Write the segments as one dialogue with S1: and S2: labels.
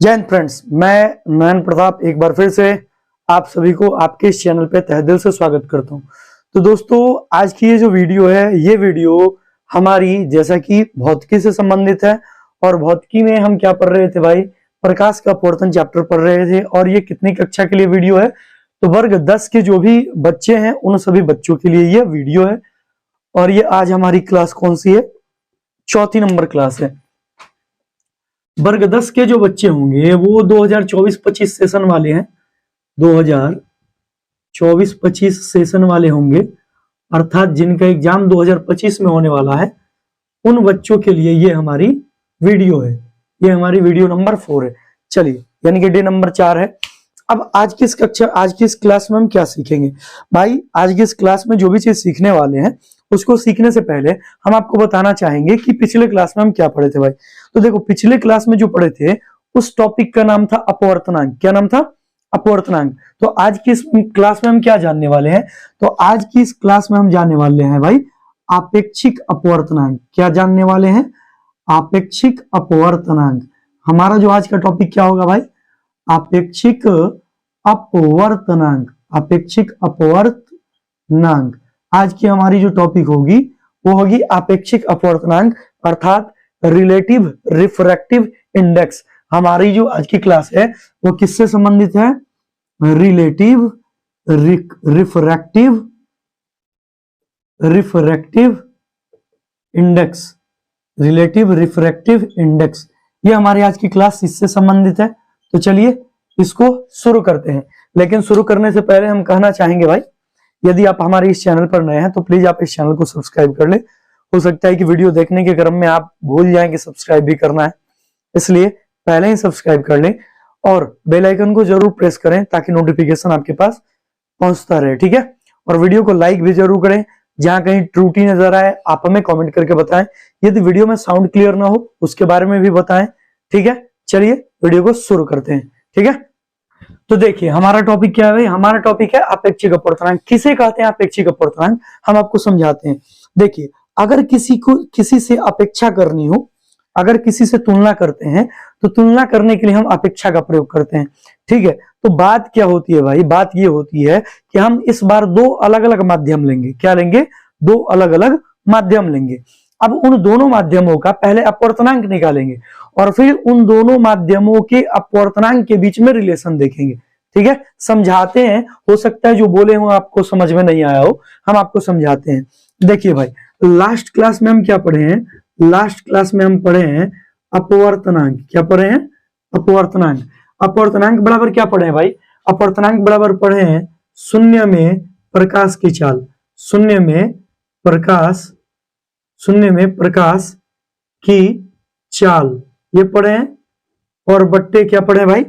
S1: जय हिंद फ्रेंड्स, मैं नयन प्रताप एक बार फिर से आप सभी को आपके इस चैनल पे तहे दिल से स्वागत करता हूं। तो दोस्तों, आज की ये जो वीडियो है, ये वीडियो हमारी जैसा कि भौतिकी से संबंधित है। और भौतिकी में हम क्या पढ़ रहे थे भाई? प्रकाश का अपवर्तन चैप्टर पढ़ रहे थे। और ये कितनी कक्षा के लिए वीडियो है? तो वर्ग 10 के जो भी बच्चे हैं उन सभी बच्चों के लिए ये वीडियो है। और ये आज हमारी क्लास कौन सी है? चौथी नंबर क्लास है। वर्ग 10 के जो बच्चे होंगे वो 2024-25 सेशन वाले हैं। 2024-25 सेशन वाले होंगे, अर्थात जिनका एग्जाम 2025 में होने वाला है, उन बच्चों के लिए ये हमारी वीडियो है। ये हमारी वीडियो नंबर 4 है। चलिए, यानी कि डे नंबर 4 है। अब आज की इस क्लास में हम क्या सीखेंगे भाई? आज की इस क्लास में जो भी चीज सीखने वाले हैं उसको सीखने से पहले हम आपको बताना चाहेंगे कि पिछले क्लास में हम क्या पढ़े थे भाई। तो देखो, पिछले क्लास में जो पढ़े थे उस टॉपिक का नाम था अपवर्तनांक। क्या नाम था? अपवर्तनांक। तो आज की इस क्लास में हम क्या जानने वाले हैं? तो आज की इस क्लास में हम जानने वाले हैं भाई आपेक्षिक अपवर्तनांक। क्या जानने वाले हैं? आपेक्षिक अपवर्तनांक। हमारा जो आज का टॉपिक क्या होगा भाई? आपेक्षिक अपवर्तनांक। आपेक्षिक अपवर्तनांक आज की हमारी जो टॉपिक होगी वो होगी आपेक्षिक अपवर्तनांक, अर्थात रिलेटिव रिफ्रैक्टिव इंडेक्स। हमारी जो आज की क्लास है वो किससे संबंधित है? Relative refractive index. Relative refractive index, ये हमारी आज की क्लास इससे संबंधित है। तो चलिए इसको शुरू करते हैं। लेकिन शुरू करने से पहले हम कहना चाहेंगे भाई, यदि आप हमारे इस चैनल पर नए हैं तो प्लीज आप इस चैनल को सब्सक्राइब कर ले। हो सकता है कि वीडियो देखने के क्रम में आप भूल जाएं कि सब्सक्राइब भी करना है, इसलिए पहले ही सब्सक्राइब कर लें और बेल आइकन को जरूर प्रेस करें ताकि नोटिफिकेशन आपके पास पहुंचता रहे। ठीक है? और वीडियो को लाइक भी जरूर करें। जहां कहीं त्रुटि नजर आए आप हमें कॉमेंट करके बताएं। यदि वीडियो में साउंड क्लियर ना हो उसके बारे में भी बताएं। ठीक है? चलिए वीडियो को शुरू करते हैं। ठीक है? तो देखिए, हमारा टॉपिक क्या है भाई? हमारा टॉपिक है अपेक्षिक अपवर्तनांक। किसे कहते हैं अपेक्षिक अपवर्तनांक? हम आपको समझाते हैं। देखिए, अगर किसी से अपेक्षा करनी हो, अगर किसी से तुलना करते हैं तो तुलना करने के लिए हम अपेक्षा का प्रयोग करते हैं। ठीक है? तो बात क्या होती है भाई? बात ये होती है कि हम इस बार दो अलग अलग माध्यम लेंगे। क्या लेंगे? दो अलग अलग माध्यम लेंगे। अब उन दोनों माध्यमों का पहले अपवर्तनांक निकालेंगे और फिर उन दोनों माध्यमों के अपवर्तनांक के बीच में रिलेशन देखेंगे। ठीक है? समझाते हैं। हो सकता है जो बोले हो आपको समझ में नहीं आया हो, हम आपको समझाते हैं। देखिए भाई, लास्ट क्लास में हम क्या पढ़े हैं? लास्ट क्लास में हम पढ़े हैं अपवर्तनांक। क्या पढ़े हैं? अपवर्तनांक। अपवर्तनांक बराबर क्या पढ़े हैं भाई? अपवर्तनांक बराबर पढ़े हैं शून्य में प्रकाश की चाल। शून्य में प्रकाश की चाल, ये पढ़े हैं। और बट्टे क्या पढ़े भाई?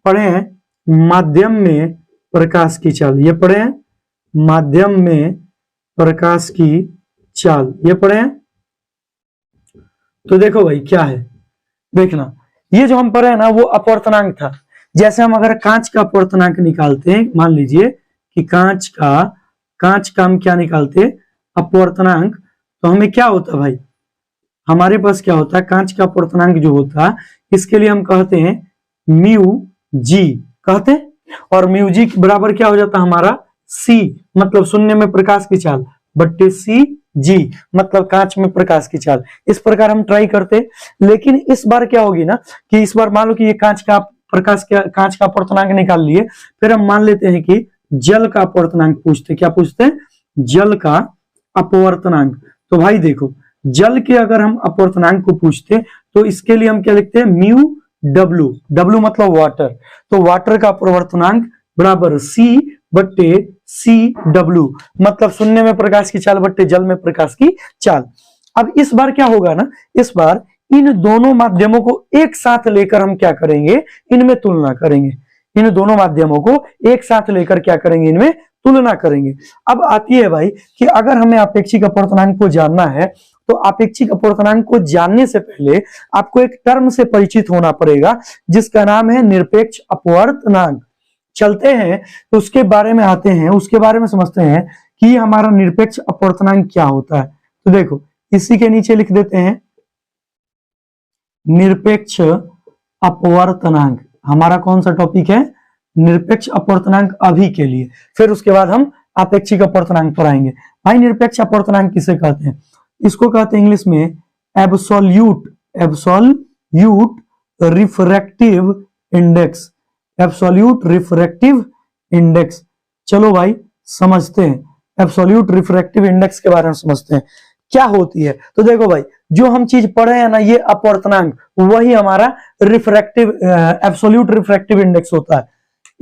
S1: पढ़े हैं माध्यम में प्रकाश की चाल। ये पढ़े हैं माध्यम में प्रकाश की चाल। ये पढ़े हैं। तो देखो भाई क्या है, देखना, ये जो हम पढ़े हैं ना वो अपवर्तनांक था। जैसे हम अगर कांच का अपवर्तनांक निकालते हैं, मान लीजिए कि कांच का हम क्या निकालते हैं? अपवर्तनांक। तो हमें क्या होता भाई? हमारे पास क्या होता है? कांच का अपवर्तनांक जो होता है इसके लिए हम कहते हैं म्यू जी कहते हैं। और म्यू जी बराबर क्या हो जाता है हमारा? सी, मतलब शून्य में प्रकाश की चाल, बट्टे सी जी, मतलब कांच में प्रकाश की चाल। इस प्रकार हम ट्राई करते। लेकिन इस बार क्या होगी ना कि इस बार मान लो कि ये कांच का अपवर्तनांक निकाल लिए, फिर हम मान लेते हैं कि जल का अपवर्तनांक पूछते। क्या पूछते हैं? जल का अपवर्तनांक। तो भाई देखो, जल के अगर हम अपवर्तनांक को पूछते तो इसके लिए हम क्या लिखते हैं? Mu W. डब्ल्यू मतलब वाटर। तो वाटर का अपवर्तनांक बराबर सी बट्टे सी डब्ल्यू, मतलब शून्य में प्रकाश की चाल बट्टे जल में प्रकाश की चाल। अब इस बार क्या होगा ना, इस बार इन दोनों माध्यमों को एक साथ लेकर हम क्या करेंगे? इनमें तुलना करेंगे। इन दोनों माध्यमों को एक साथ लेकर क्या करेंगे? इनमें तुलना करेंगे। अब आती है भाई कि अगर हमें आपेक्षिक अपवर्तनांक को जानना है तो आपेक्षिक अपवर्तनांक को जानने से पहले आपको एक टर्म से परिचित होना पड़ेगा जिसका नाम है निरपेक्ष अपवर्तनांक। चलते हैं तो उसके बारे में आते हैं, उसके बारे में समझते हैं कि हमारा निरपेक्ष अपवर्तनांक क्या होता है। तो देखो, इसी के नीचे लिख देते हैं निरपेक्ष अपवर्तनांक। हमारा कौन सा टॉपिक है? निरपेक्ष अपवर्तनांक अभी के लिए, फिर उसके बाद हम आपेक्षिक अपवर्तनांक पर आएंगे। भाई निरपेक्ष अपवर्तनांक किसे कहते हैं? इसको कहते हैं इंग्लिश में absolute refractive index. Absolute refractive index. चलो भाई समझते हैं, एब्सोल्यूट रिफ्रैक्टिव इंडेक्स के बारे में समझते हैं क्या होती है। तो देखो भाई, जो हम चीज पढ़े हैं ना, ये अपवर्तनांक, वही हमारा रिफ्रैक्टिव एब्सोल्यूट रिफ्रैक्टिव इंडेक्स होता है।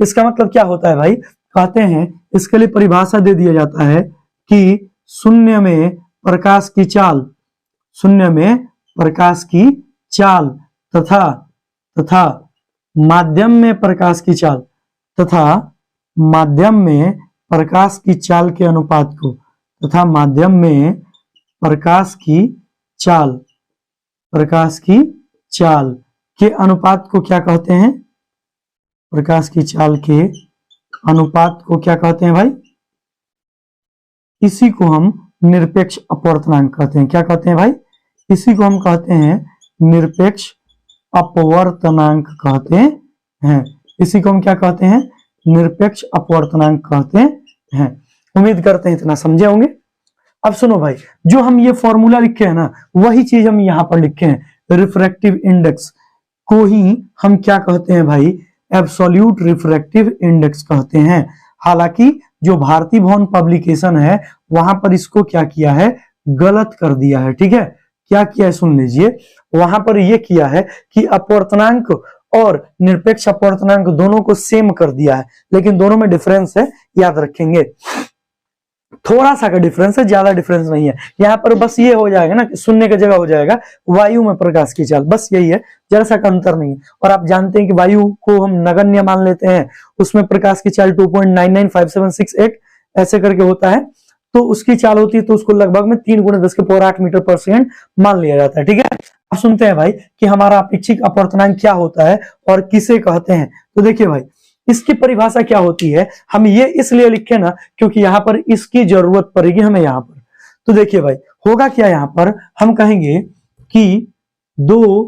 S1: इसका मतलब क्या होता है भाई? कहते हैं, इसके लिए परिभाषा दे दिया जाता है कि शून्य में प्रकाश की चाल, शून्य में प्रकाश की चाल तथा माध्यम में प्रकाश की चाल, तथा माध्यम में प्रकाश की चाल के अनुपात को, तथा माध्यम में प्रकाश की चाल के अनुपात को क्या कहते हैं? प्रकाश की चाल के अनुपात को क्या कहते हैं भाई? इसी को हम निरपेक्ष अपवर्तनांक कहते हैं। क्या कहते हैं भाई? इसी को हम कहते हैं निरपेक्ष अपवर्तनांक कहते हैं। इसी को हम क्या कहते हैं? निरपेक्ष अपवर्तनांक कहते हैं। उम्मीद करते हैं इतना समझे होंगे। अब सुनो भाई, जो हम ये फॉर्मूला लिखे हैं ना, वही चीज हम यहां पर लिखे हैं। रिफ्रैक्टिव इंडेक्स को ही हम क्या कहते हैं भाई? एब्सोल्यूट रिफ्रैक्टिव इंडेक्स कहते हैं। हालांकि जो भारतीय भवन पब्लिकेशन है, वहां पर इसको क्या किया है? गलत कर दिया है। ठीक है, क्या किया है सुन लीजिए। वहां पर यह किया है कि अपवर्तनांक और निरपेक्ष अपवर्तनांक दोनों को सेम कर दिया है, लेकिन दोनों में डिफरेंस है, याद रखेंगे। थोड़ा सा का डिफरेंस है, ज्यादा डिफरेंस नहीं है। यहाँ पर बस ये हो जाएगा ना, शून्य की जगह हो जाएगा वायु में प्रकाश की चाल, बस यही है, जरा सा का अंतर नहीं है। और आप जानते हैं कि वायु को हम नगण्य मान लेते हैं, उसमें प्रकाश की चाल 2.995768 ऐसे करके होता है, तो उसकी चाल होती है, तो उसको लगभग में 3 × 10⁸ मीटर पर सेकंड मान लिया जाता है। ठीक है, अब सुनते हैं भाई कि हमारा अपेक्षिक अपवर्तनांक क्या होता है और किसे कहते हैं। तो देखिए भाई, इसकी परिभाषा क्या होती है, हम ये इसलिए लिखे ना क्योंकि यहां पर इसकी जरूरत पड़ेगी हमें यहां पर। तो देखिए भाई, होगा क्या, यहां पर हम कहेंगे कि दो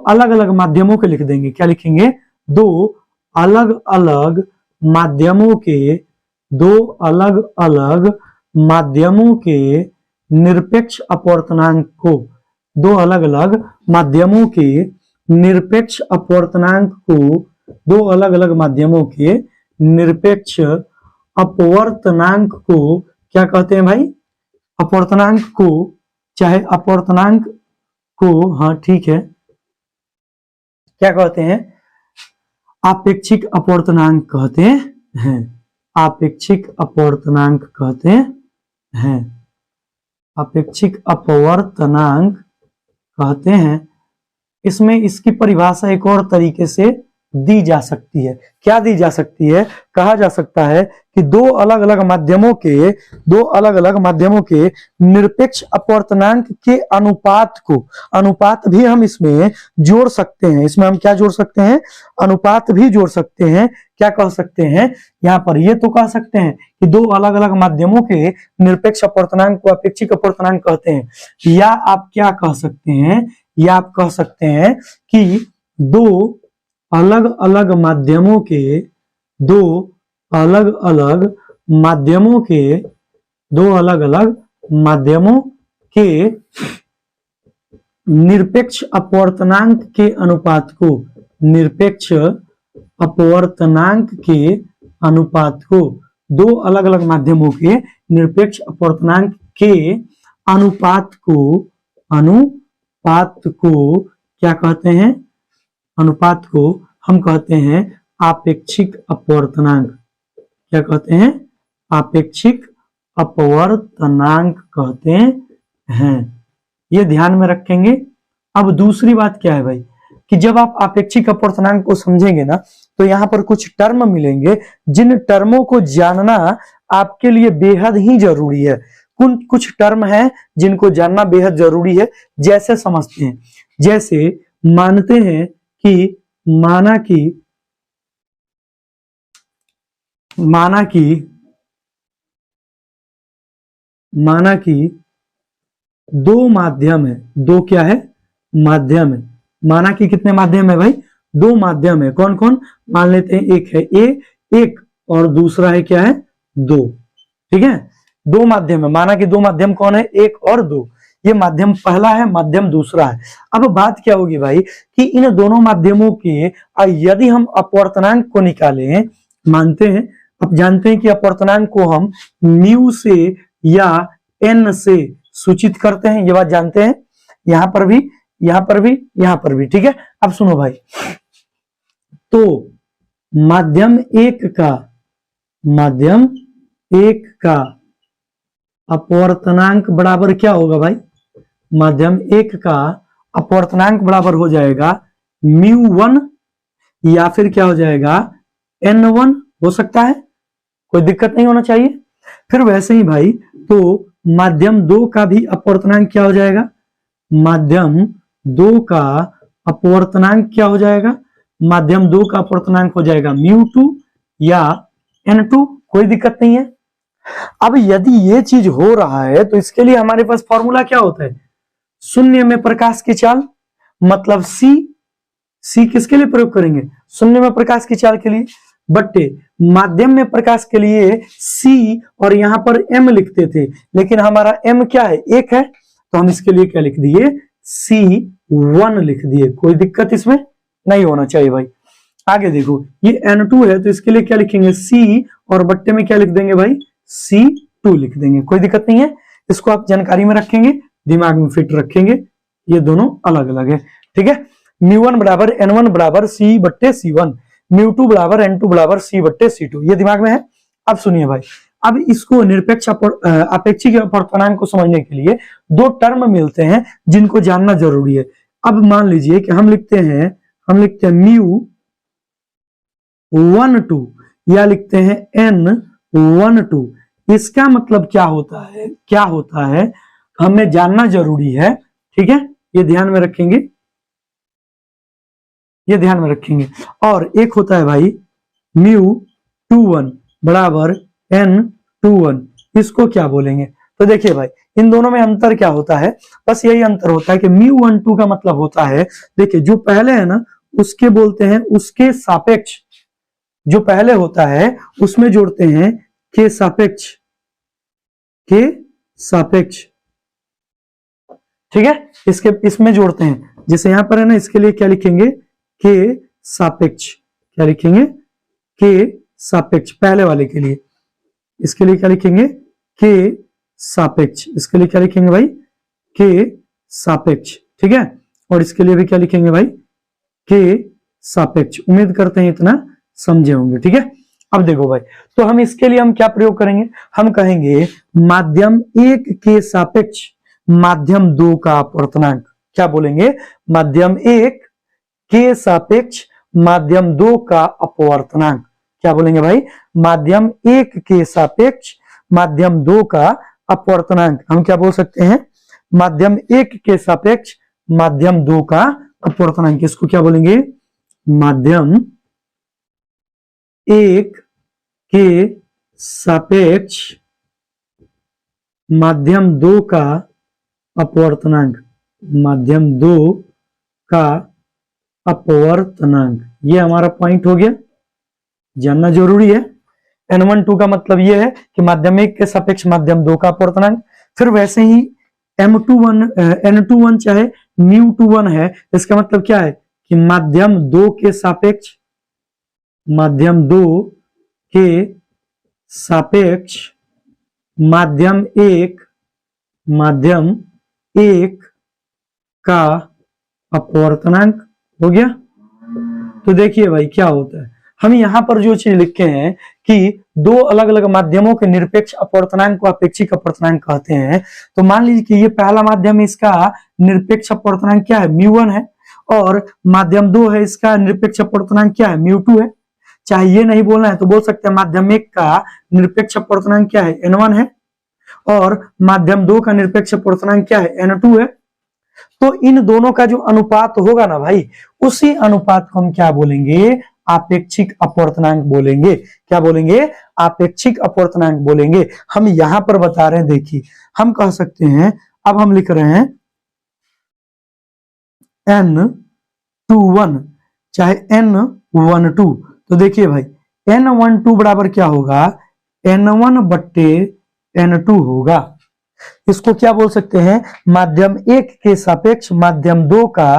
S1: अलग अलग माध्यमों के लिख देंगे। क्या लिखेंगे? दो अलग अलग माध्यमों के निरपेक्ष अपवर्तनांक को, दो अलग अलग माध्यमों के निरपेक्ष अपवर्तनांक को, दो अलग अलग माध्यमों के निरपेक्ष अपवर्तनांक को क्या कहते हैं भाई? अपवर्तनांक को, चाहे अपवर्तनांक को, हाँ ठीक है, क्या कहते हैं? आपेक्षिक अपवर्तनांक कहते हैं। आपेक्षिक अपवर्तनांक कहते हैं। आपेक्षिक अपवर्तनांक कहते हैं। इसमें इसकी परिभाषा एक और तरीके से दी जा सकती है। क्या दी जा सकती है? कहा जा सकता है कि दो अलग अलग माध्यमों के निरपेक्ष अपवर्तनांक के अनुपात को, अनुपात भी हम इसमें जोड़ सकते हैं। इसमें हम क्या जोड़ सकते हैं? अनुपात भी जोड़ सकते हैं। क्या कह सकते हैं यहां पर? ये तो कह सकते हैं कि दो अलग अलग माध्यमों के निरपेक्ष अपवर्तनांक को अपेक्षिक अपवर्तनांक कहते हैं। या आप क्या कह सकते हैं? या आप कह सकते हैं कि दो अलग अलग माध्यमों के निरपेक्ष अपवर्तनांक के अनुपात को, निरपेक्ष अपवर्तनांक के अनुपात को, दो अलग अलग माध्यमों के निरपेक्ष अपवर्तनांक के अनुपात को क्या कहते हैं? अनुपात को हम कहते हैं आपेक्षिक अपवर्तनांक। क्या कहते हैं? आपेक्षिक अपवर्तनांक कहते हैं। ये ध्यान में रखेंगे। अब दूसरी बात क्या है भाई, कि जब आप आपेक्षिक अपवर्तनांक को समझेंगे ना, तो यहां पर कुछ टर्म मिलेंगे, जिन टर्मों को जानना आपके लिए बेहद ही जरूरी है। कुछ टर्म हैं जिनको जानना बेहद जरूरी है। जैसे समझते हैं, जैसे मानते हैं कि माना कि दो माध्यम है, दो क्या है, माध्यम है। माना कि कितने माध्यम है भाई, दो माध्यम है। कौन कौन, मान लेते हैं एक है ए, एक, और दूसरा है क्या है, दो। ठीक है, दो माध्यम है। माना कि दो माध्यम कौन है, एक और दो। ये माध्यम पहला है, माध्यम दूसरा है। अब बात क्या होगी भाई कि इन दोनों माध्यमों के यदि हम अपवर्तनांक को निकालें, मानते हैं, अब जानते हैं कि अपवर्तनांक को हम म्यू से या एन से सूचित करते हैं, ये बात जानते हैं। यहां पर भी, यहां पर भी, यहां पर भी। ठीक है, अब सुनो भाई, तो माध्यम एक का अपवर्तनांक बराबर क्या होगा भाई, माध्यम एक का अपवर्तनांक बराबर हो जाएगा μ1 या फिर क्या हो जाएगा n1, हो सकता है, कोई दिक्कत नहीं होना चाहिए। फिर वैसे ही भाई, तो माध्यम दो का भी अपवर्तनांक क्या हो जाएगा, माध्यम दो का अपवर्तनांक क्या हो जाएगा, माध्यम दो का अपवर्तनांक हो जाएगा μ2 या n2, कोई दिक्कत नहीं है। अब यदि ये चीज हो रहा है तो इसके लिए हमारे पास फॉर्मूला क्या होता है, शून्य में प्रकाश की चाल, मतलब सी किसके लिए प्रयोग करेंगे, शून्य में प्रकाश की चाल के लिए, बट्टे माध्यम में प्रकाश के लिए सी, और यहां पर एम लिखते थे, लेकिन हमारा एम क्या है, एक है, तो हम इसके लिए क्या लिख दिए, C1 लिख दिए। कोई दिक्कत इसमें नहीं होना चाहिए भाई। आगे देखो, ये N2 है, तो इसके लिए क्या लिखेंगे, C, और बट्टे में क्या लिख देंगे भाई, C2 लिख देंगे। कोई दिक्कत नहीं है, इसको आप जानकारी में रखेंगे, दिमाग में फिट रखेंगे, ये दोनों अलग अलग है। ठीक है, μ1 बराबर n1 बराबर C बट्टे C1, μ2 बराबर n2 बराबर C बट्टे C2, ये दिमाग में है। अब सुनिए भाई, अब इसको निरपेक्ष अपेक्षिक अपवर्तनांक को समझने के लिए दो टर्म मिलते हैं जिनको जानना जरूरी है। अब मान लीजिए कि हम लिखते हैं μ12 या लिखते हैं n12, इसका मतलब क्या होता है, हमें जानना जरूरी है। ठीक है, ये ध्यान में रखेंगे, और एक होता है भाई μ21 बराबर n21, इसको क्या बोलेंगे। तो देखिए भाई, इन दोनों में अंतर क्या होता है, बस यही अंतर होता है कि μ12 का मतलब होता है, देखिए जो पहले है ना उसके बोलते हैं उसके सापेक्ष, जो पहले होता है उसमें जोड़ते हैं के सापेक्ष। ठीक है, इसमें जोड़ते हैं, जैसे यहां पर है ना, इसके लिए क्या लिखेंगे, के सापेक्ष, क्या लिखेंगे, के सापेक्ष, पहले वाले के लिए, इसके लिए क्या लिखेंगे, के सापेक्ष, इसके लिए क्या लिखेंगे भाई, के सापेक्ष। ठीक है, और इसके लिए भी क्या लिखेंगे भाई, के सापेक्ष। उम्मीद करते हैं इतना समझे होंगे। ठीक है, अब देखो भाई, तो हम इसके लिए हम क्या प्रयोग करेंगे, हम कहेंगे माध्यम एक के सापेक्ष माध्यम दो का अपवर्तनांक, क्या बोलेंगे, माध्यम एक के सापेक्ष माध्यम दो का अपवर्तनांक, क्या बोलेंगे भाई, माध्यम एक के सापेक्ष माध्यम दो का अपवर्तनांक। हम क्या बोल सकते हैं, माध्यम एक के सापेक्ष माध्यम दो का अपवर्तनांक, इसको क्या बोलेंगे, माध्यम एक के सापेक्ष माध्यम दो का अपवर्तनांक, माध्यम दो का अपवर्तनांक, ये हमारा पॉइंट हो गया, जानना जरूरी है। n12 का मतलब ये है कि माध्यम एक के सापेक्ष माध्यम दो का अपवर्तनांक। फिर वैसे ही n21 चाहे μ21 है, इसका मतलब क्या है कि माध्यम दो के सापेक्ष, माध्यम दो के सापेक्ष माध्यम एक का अपवर्तनांक हो गया। तो देखिए भाई क्या होता है, हम यहां पर जो चीज लिखे हैं कि दो अलग अलग माध्यमों के निरपेक्ष अपवर्तनांक को अपेक्षिक अपवर्तनांक कहते हैं। तो मान लीजिए कि ये पहला माध्यम, इसका निरपेक्ष अपवर्तनांक क्या है, μ1 है, और माध्यम दो है, इसका निरपेक्ष अपवर्तनांक क्या है, μ2 है। चाहे ये नहीं बोलना है तो बोल सकते हैं माध्यम एक का निरपेक्ष अपवर्तनांक क्या है, n1 है, और माध्यम दो का निरपेक्ष अपवर्तनांक क्या है, n2 है। तो इन दोनों का जो अनुपात होगा ना भाई, उसी अनुपात को हम क्या बोलेंगे, आपेक्षिक अपवर्तनांक बोलेंगे। क्या बोलेंगे, आपेक्षिक अपवर्तनांक बोलेंगे। हम यहां पर बता रहे हैं, देखिए हम कह सकते हैं अब हम लिख रहे हैं N21 चाहे N12, तो देखिए भाई N12 बराबर क्या होगा, N1 बट्टे N2 होगा। इसको क्या बोल सकते हैं, माध्यम 1 के सापेक्ष माध्यम 2 का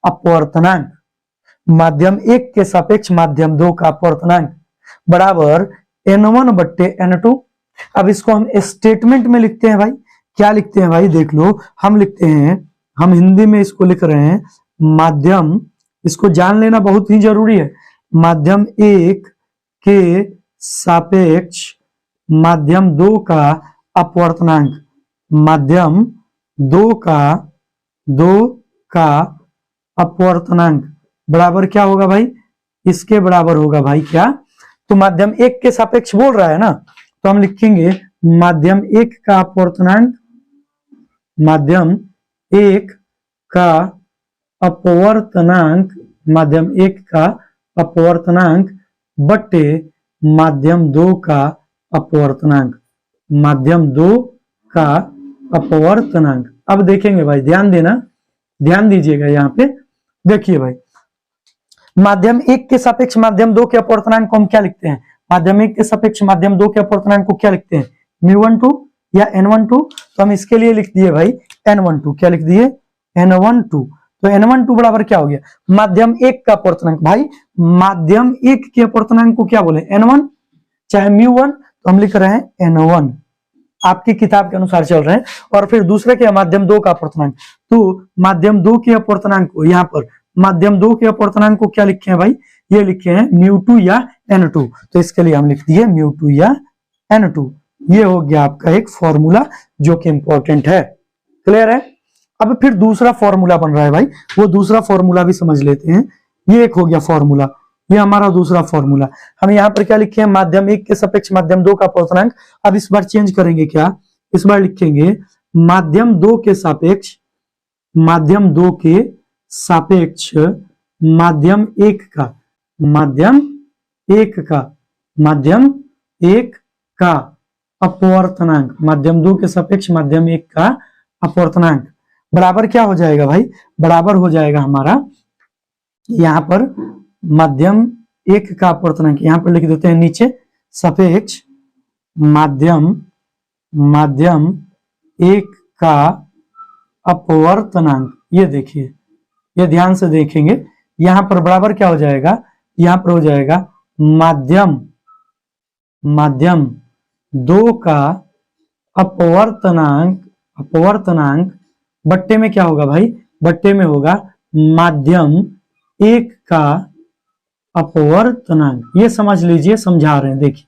S1: अपवर्तनांक। माध्यम 1 के सापेक्ष माध्यम 2 का अपवर्तनांक बराबर N1 बट्टे N2। अब इसको हम स्टेटमेंट में लिखते हैं भाई, क्या लिखते हैं भाई देख लो, हम लिखते हैं, हम हिंदी में इसको लिख रहे हैं माध्यम, इसको जान लेना बहुत ही जरूरी है, माध्यम 1 के सापेक्ष माध्यम 2 का अपवर्तनांक, माध्यम 2 का अपवर्तनांक बराबर क्या होगा भाई, इसके बराबर होगा भाई क्या, तो माध्यम 1 के सापेक्ष बोल रहा है ना, तो हम लिखेंगे माध्यम 1 का अपवर्तनांक, माध्यम 1 का अपवर्तनांक, माध्यम 1 का अपवर्तनांक बट्टे माध्यम 2 का अपवर्तनांक, माध्यम 2 का अपवर्तनांक। अब देखेंगे भाई, ध्यान देना, ध्यान दीजिएगा यहाँ पे, देखिए भाई माध्यम 1 के सापेक्ष माध्यम 2 के अपवर्तनांक को हम क्या लिखते हैं, माध्यम 1 के सापेक्ष माध्यम 2 के अपवर्तनांक को क्या लिखते हैं, μ12 या n12, तो हम इसके लिए लिख दिए भाई n12, क्या लिख दिए n12, तो n12 बराबर क्या हो गया, माध्यम 1 का अपवर्तनांक, भाई माध्यम 1 के अपवर्तनांक को क्या बोले n1 चाहे μ1, तो हम लिख रहे हैं n1, आपकी किताब के अनुसार चल रहे हैं, और फिर दूसरे के माध्यम 2 का अपवर्तनांक, तो माध्यम 2 के अपवर्तनांक को यहाँ पर माध्यम 2 के अपवर्तनांक को क्या लिखे हैं भाई, ये लिखे हैं μ2 या n2, तो इसके लिए हम लिख दिए μ2 या n2। ये हो गया आपका एक फॉर्मूला जो कि इंपॉर्टेंट है, क्लियर है। अब फिर दूसरा फॉर्मूला बन रहा है भाई, वो दूसरा फॉर्मूला भी समझ लेते हैं। ये एक हो गया फॉर्मूला, ये हमारा दूसरा फॉर्मूला। हम यहाँ पर क्या लिखे हैं, माध्यम 1 के सापेक्ष माध्यम 2 का अपवर्तनांक। अब इस बार चेंज करेंगे, क्या इस बार लिखेंगे माध्यम 2 के सापेक्ष माध्यम 2 के सापेक्ष माध्यम 1 का, माध्यम 1 का, माध्यम 1 का अपवर्तनांक, माध्यम 2 के सापेक्ष माध्यम 1 का अपवर्तनांक बराबर क्या हो जाएगा भाई, बराबर हो जाएगा हमारा यहाँ पर माध्यम 1 का अपवर्तनांक, यहाँ पर लिख देते हैं नीचे सापेक्ष माध्यम 1 का अपवर्तनांक। ये देखिए, ये ध्यान से देखेंगे, यहाँ पर बराबर क्या हो जाएगा, यहाँ पर हो जाएगा माध्यम 2 का अपवर्तनांक बट्टे में क्या होगा भाई, बट्टे में होगा माध्यम 1 का अपवर्तनांक। ये समझ लीजिए, समझा रहे हैं, देखिए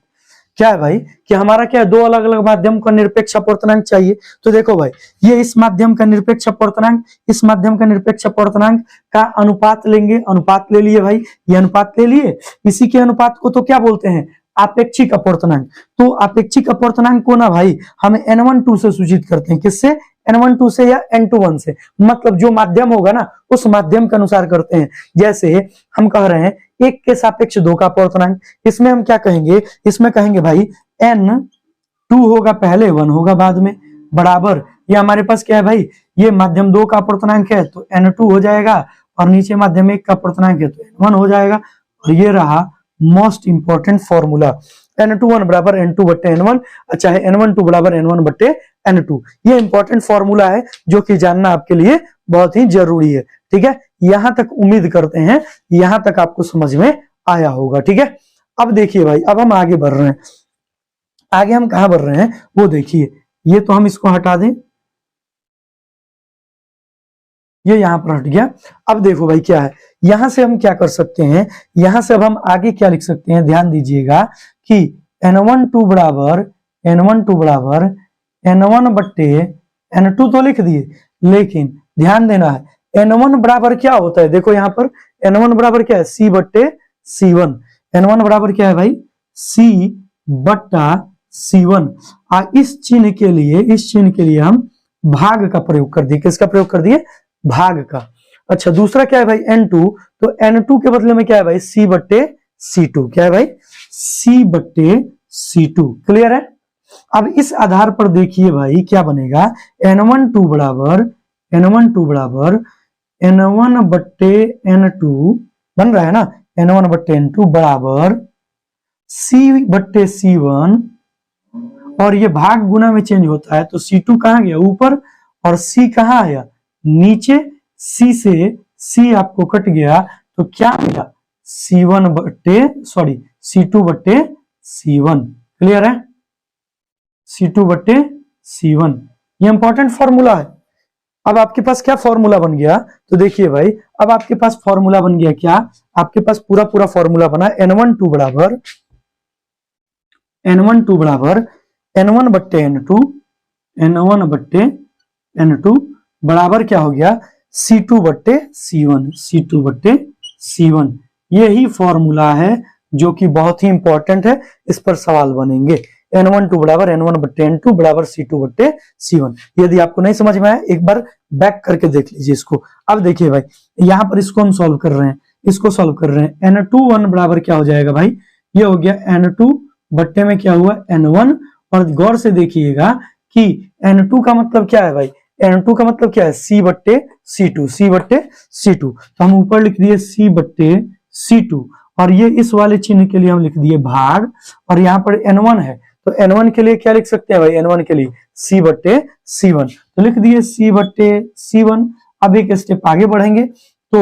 S1: क्या है भाई कि हमारा क्या है, दो अलग अलग माध्यम का निरपेक्ष अपवर्तनांक चाहिए। तो देखो भाई, ये इस माध्यम का निरपेक्ष अपवर्तनांक, इस माध्यम का निरपेक्ष अपवर्तनांक का अनुपात लेंगे, अनुपात ले लिए भाई, ये अनुपात ले लिए, इसी के अनुपात को तो क्या बोलते हैं, आपेक्षिक अपवर्तनांक। तो आपेक्षिक अपवर्तनांक को ना भाई हम n12 से सूचित करते हैं, किससे, n12 से या n21 से, मतलब जो माध्यम होगा ना उस माध्यम के अनुसार करते हैं। जैसे हम कह रहे हैं 1 के सापेक्ष 2 का अपवर्तनांक, इसमें हम क्या कहेंगे, इसमें कहेंगे भाई n2 होगा पहले, 1 होगा बाद में, बराबर ये हमारे पास क्या है भाई, ये माध्यम 2 का अपवर्तनांक है तो n2 हो जाएगा, और नीचे माध्यम 1 का अपवर्तनांक है तो n1 हो जाएगा। और ये रहा मोस्ट इंपॉर्टेंट फॉर्मूला, n21 बराबर n2 बट्टे n1, चाहे n12 बराबर n1 बट्टे n2। ये इंपॉर्टेंट फॉर्मूला है जो कि जानना आपके लिए बहुत ही जरूरी है, ठीक है। यहां तक उम्मीद करते हैं यहां तक आपको समझ में आया होगा, ठीक है। अब देखिए भाई, अब हम आगे बढ़ रहे हैं, आगे हम कहां बढ़ रहे हैं वो देखिए। ये तो हम इसको हटा दें, ये यहां पर हट गया। अब देखो भाई क्या है, यहां से हम क्या कर सकते हैं, यहां से अब हम आगे क्या लिख सकते हैं, ध्यान दीजिएगा कि n12 बराबर n1 बट्टे n2 तो लिख दिए, लेकिन ध्यान देना है n1 बराबर क्या होता है, देखो यहां पर n1 बराबर क्या है, c बट्टे c1। n1 बराबर क्या है भाई, c बट्टा c1। इस चिन्ह के लिए हम भाग का प्रयोग कर दिए, किसका प्रयोग कर दिए, भाग का। अच्छा, दूसरा क्या है भाई n2, तो n2 के बदले में क्या है भाई, c बट्टे c2, क्या है भाई, c बट्टे c2, क्लियर है। अब इस आधार पर देखिए भाई क्या बनेगा, n12 बराबर n1 बट्टे n2 बन रहा है ना, n1 बट्टे n2 बराबर c बट्टे c1, और ये भाग गुना में चेंज होता है तो c2 कहाँ गया ऊपर और c कहाँ आया नीचे, c से c आपको कट गया तो क्या मिला c1 बट्टे सॉरी c2 बट्टे c1। क्लियर है, c2 बट्टे c1, ये इंपॉर्टेंट फॉर्मूला है। अब आपके पास क्या फॉर्मूला बन गया, तो देखिए भाई अब आपके पास फॉर्मूला बन गया क्या, आपके पास पूरा फॉर्मूला बना n12 बराबर n1 बट्टे n2 बराबर क्या हो गया c2 बट्टे c1। यही फॉर्मूला है जो कि बहुत ही इंपॉर्टेंट है, इस पर सवाल बनेंगे। n12 बराबर n1 बट्टे n2 बराबर c2 बट्टे c1। यदि आपको नहीं समझ में आया एक बार बैक करके देख लीजिए इसको। अब देखिए भाई यहां पर इसको हम सॉल्व कर रहे हैं, n21 बराबर क्या हो जाएगा भाई, ये हो गया n2 बट्टे में क्या हुआ n1, और गौर से देखिएगा कि n2 का मतलब क्या है भाई, n2 का मतलब क्या है c बट्टे c2, तो हम ऊपर लिख दिए c बट्टे c2, और ये इस वाले चिन्ह के लिए हम लिख दिए भाग, और यहाँ पर n1 है तो n1 के लिए क्या लिख सकते हैं भाई, n1 के लिए c बट्टे c1, तो लिख दिए c बट्टे c1। अब एक स्टेप आगे बढ़ेंगे तो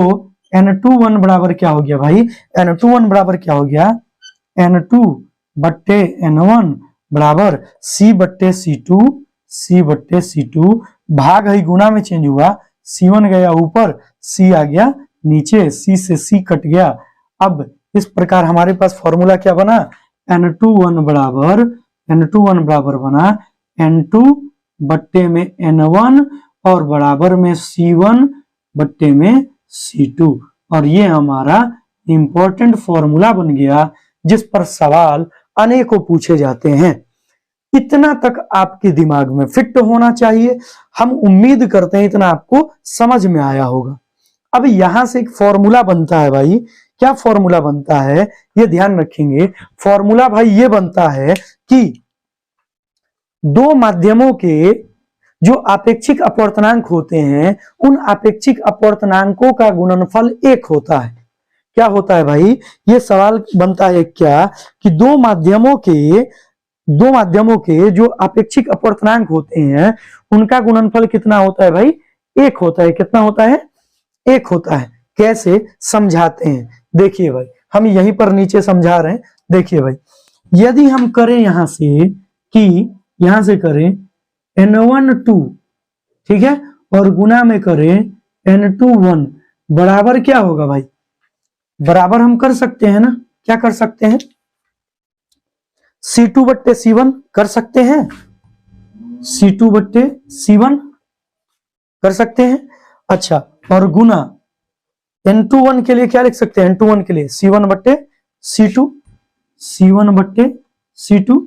S1: n21 बराबर क्या हो गया भाई, n21 बराबर क्या हो गया, n2 बट्टे n1 बराबर c बट्टे c2 भाग है गुना में चेंज हुआ, c1 गया ऊपर c आ गया नीचे, c से c कट गया। अब इस प्रकार हमारे पास फॉर्मूला क्या बना, n21 बराबर बना n2 बट्टे में n1 और बराबर में c1 बट्टे में c2, और ये हमारा इंपॉर्टेंट फॉर्मूला बन गया जिस पर सवाल अनेकों पूछे जाते हैं। इतना तक आपके दिमाग में फिट होना चाहिए, हम उम्मीद करते हैं इतना आपको समझ में आया होगा। अब यहां से एक फॉर्मूला बनता है भाई, क्या फॉर्मूला बनता है ये ध्यान रखेंगे, फॉर्मूला भाई ये बनता है कि दो माध्यमों के जो आपेक्षिक अपवर्तनांक होते हैं उन आपेक्षिक अपवर्तनांकों का गुणनफल 1 होता है। क्या होता है भाई, ये सवाल बनता है क्या कि दो माध्यमों के जो आपेक्षिक अपवर्तनांक होते हैं उनका गुणनफल कितना होता है भाई, 1 होता है। कितना होता है, 1 होता है। कैसे समझाते हैं, देखिए भाई हम यहीं पर नीचे समझा रहे हैं। देखिए भाई यदि हम करें यहां से करें n12 ठीक है और गुना में करें n21 बराबर क्या होगा भाई, बराबर हम कर सकते हैं ना, क्या कर सकते हैं c2 बट्टे c1 कर सकते हैं, c2 बट्टे c1 कर सकते हैं। अच्छा और गुना n21 के लिए क्या लिख सकते हैं, n21 के लिए c1 बट्टे c2,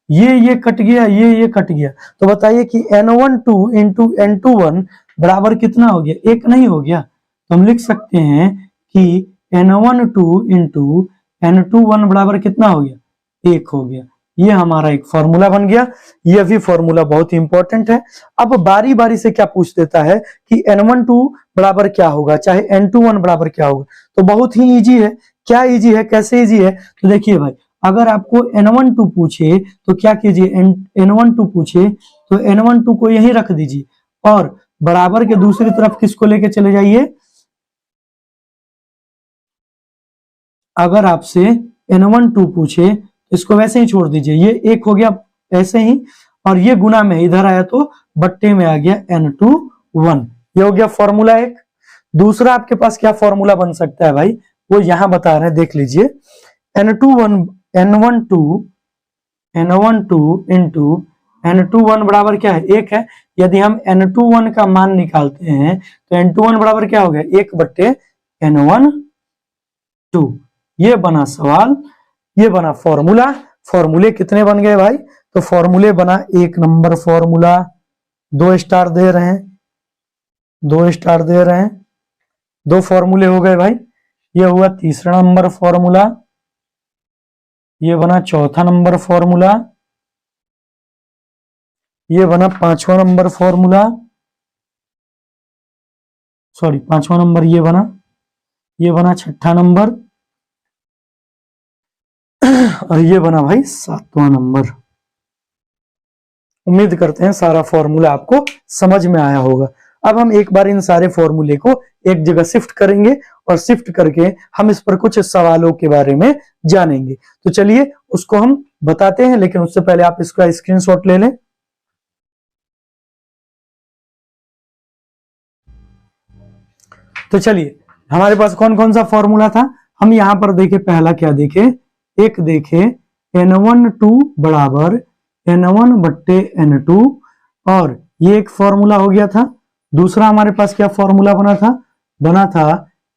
S1: ये कट गया, ये कट गया, तो बताइए कि n12 इंटू n21 बराबर कितना हो गया, 1 नहीं हो गया, तो हम लिख सकते हैं कि n12 इंटू n21 बराबर कितना हो गया, 1 हो गया। ये हमारा एक फॉर्मूला बन गया, यह भी फॉर्मूला बहुत ही इंपॉर्टेंट है। अब बारी बारी से क्या पूछ देता है कि n12 बराबर क्या होगा, चाहे n21 बराबर क्या होगा, तो बहुत ही इजी है। क्या इजी है, कैसे इजी है, तो देखिए भाई अगर आपको n12 पूछे तो क्या कीजिए, n12 पूछे तो n12 को यहीं रख दीजिए और बराबर के दूसरी तरफ किसको लेके चले जाइए, अगर आपसे n12 पूछे इसको वैसे ही छोड़ दीजिए, ये 1 हो गया ऐसे ही, और ये गुना में इधर आया तो बट्टे में आ गया n21, ये हो गया फॉर्मूला 1। दूसरा आपके पास क्या फॉर्मूला बन सकता है भाई, वो यहां बता रहे हैं, देख लीजिए n12 इंटू n21 बराबर क्या है, 1 है। यदि हम n21 का मान निकालते हैं तो n21 बराबर क्या हो गया, 1 बट्टे n12। ये बना सवाल, ये बना फॉर्मूला। फॉर्मूले कितने बन गए भाई, तो फॉर्मूले बना 1 नंबर फॉर्मूला, 2 स्टार दे रहे हैं, 2 स्टार दे रहे हैं, 2 फॉर्मूले हो गए भाई। ये हुआ तीसरा नंबर फॉर्मूला, ये बना चौथा नंबर फॉर्मूला, ये बना 5वां नंबर फॉर्मूला, सॉरी 5वां नंबर ये बना 6ठा नंबर, और ये बना भाई 7वां नंबर। उम्मीद करते हैं सारा फॉर्मूला आपको समझ में आया होगा। अब हम एक बार इन सारे फॉर्मूले को एक जगह शिफ्ट करेंगे और शिफ्ट करके हम इस पर कुछ सवालों के बारे में जानेंगे। तो चलिए उसको हम बताते हैं, लेकिन उससे पहले आप इसका स्क्रीनशॉट ले लें। तो चलिए हमारे पास कौन कौन सा फॉर्मूला था, हम यहां पर देखें। पहला क्या देखे, एक देखे N12 बराबर N1 बट्टे N2, और ये एक फॉर्मूला हो गया था। दूसरा हमारे पास क्या फॉर्मूला बना था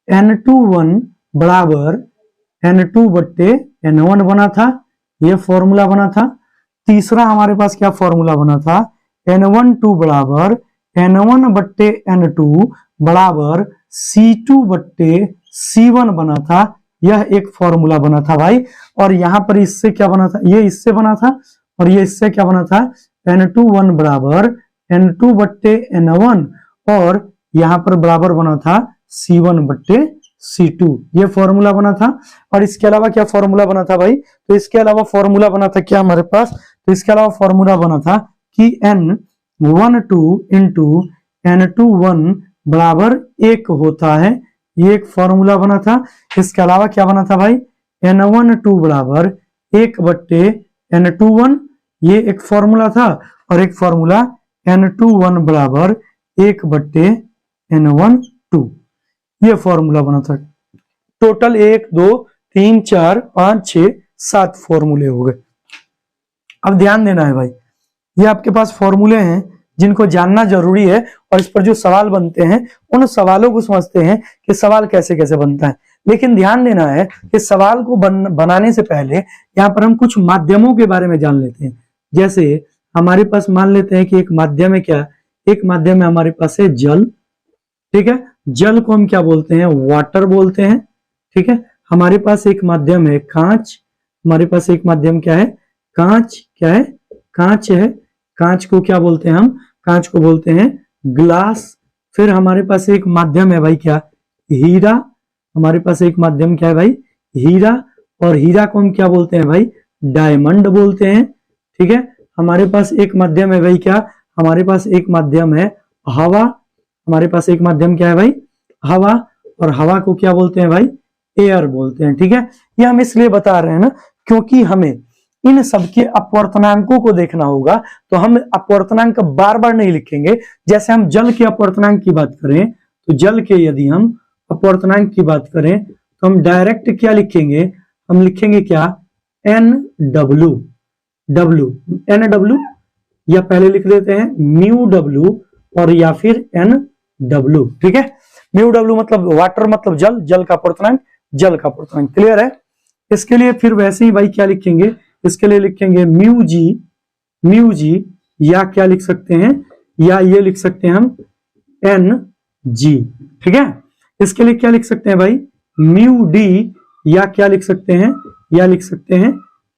S1: N21 बराबर N2 बट्टे N1 बना था, ये फॉर्मूला बना था। तीसरा हमारे पास क्या फॉर्मूला बना था, N12 बराबर N1 बट्टे N2 बराबर C2 बट्टे C1 बना था, यह एक फॉर्मूला बना था भाई। और यहां पर इससे क्या बना था, ये इससे बना था, और ये इससे क्या बना था, N21 बराबर N2 बट्टे N1, और यहां पर बराबर बना था C1 बट्टे C2, ये फॉर्मूला बना था। और इसके अलावा क्या फॉर्मूला बना था भाई, तो इसके अलावा फॉर्मूला बना था क्या हमारे पास, तो इसके अलावा फॉर्मूला बना था कि N12 इंटू N21 बराबर 1 होता है, ये एक फॉर्मूला बना था। इसके अलावा क्या बना था भाई, N12 बराबर 1 बट्टे N21, ये एक फॉर्मूला था। और एक फॉर्मूला N21 बराबर 1 बट्टे N12, ये फॉर्मूला बना था। टोटल 1 2 3 4 5 6 7 फॉर्मूले हो गए। अब ध्यान देना है भाई, ये आपके पास फॉर्मूले हैं जिनको जानना जरूरी है, और इस पर जो सवाल बनते हैं उन सवालों को समझते हैं कि सवाल कैसे कैसे बनता है। लेकिन ध्यान देना है कि सवाल को बनाने से पहले यहाँ पर हम कुछ माध्यमों के बारे में जान लेते हैं। जैसे हमारे पास मान लेते हैं कि एक माध्यम है, क्या एक माध्यम है हमारे पास है जल, ठीक है, जल को हम क्या बोलते हैं, वाटर बोलते हैं, ठीक है। हमारे पास एक माध्यम है कांच, हमारे पास एक माध्यम क्या है, कांच, क्या है, कांच है। कांच को क्या बोलते हैं हम, कांच को बोलते हैं ग्लास। फिर हमारे पास एक माध्यम है भाई क्या, हीरा, हमारे पास एक माध्यम क्या है भाई, हीरा, और हीरा को हम क्या बोलते हैं भाई, डायमंड बोलते हैं, ठीक है। हमारे पास एक माध्यम है भाई क्या, हमारे पास एक माध्यम है हवा, हमारे पास एक माध्यम क्या है भाई, हवा, और हवा को क्या बोलते हैं भाई, एयर बोलते हैं, ठीक है। ये हम इसलिए बता रहे हैं ना क्योंकि हमें इन सबके अपवर्तनांकों को देखना होगा, तो हम अपवर्तनांक बार बार नहीं लिखेंगे। जैसे हम जल के अपवर्तनांक की बात करें, तो जल के यदि हम अपवर्तनांक की बात करें तो हम डायरेक्ट क्या लिखेंगे, हम लिखेंगे क्या, NW, NW, या पहले लिख देते हैं μW, और या फिर NW, ठीक है। μW मतलब वाटर, मतलब जल, जल का अपवर्तनांक, जल का अपवर्तनांक, क्लियर है। इसके लिए फिर वैसे ही भाई क्या लिखेंगे, इसके लिए लिखेंगे μg, या क्या लिख सकते हैं, या ये लिख सकते हैं हम Ng, ठीक है। इसके लिए क्या लिख सकते हैं भाई, μd, या क्या लिख सकते हैं, या लिख सकते हैं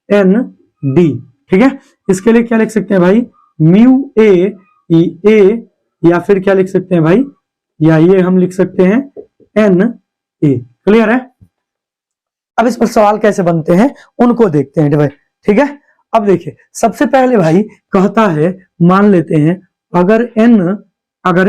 S1: Nd, ठीक है। इसके लिए क्या लिख सकते हैं भाई, μa, या फिर क्या लिख सकते हैं भाई, या ये हम लिख सकते हैं Na, क्लियर है। अब इस पर सवाल कैसे बनते हैं उनको देखते हैं भाई, ठीक है। अब देखिए सबसे पहले भाई कहता है, मान लेते हैं अगर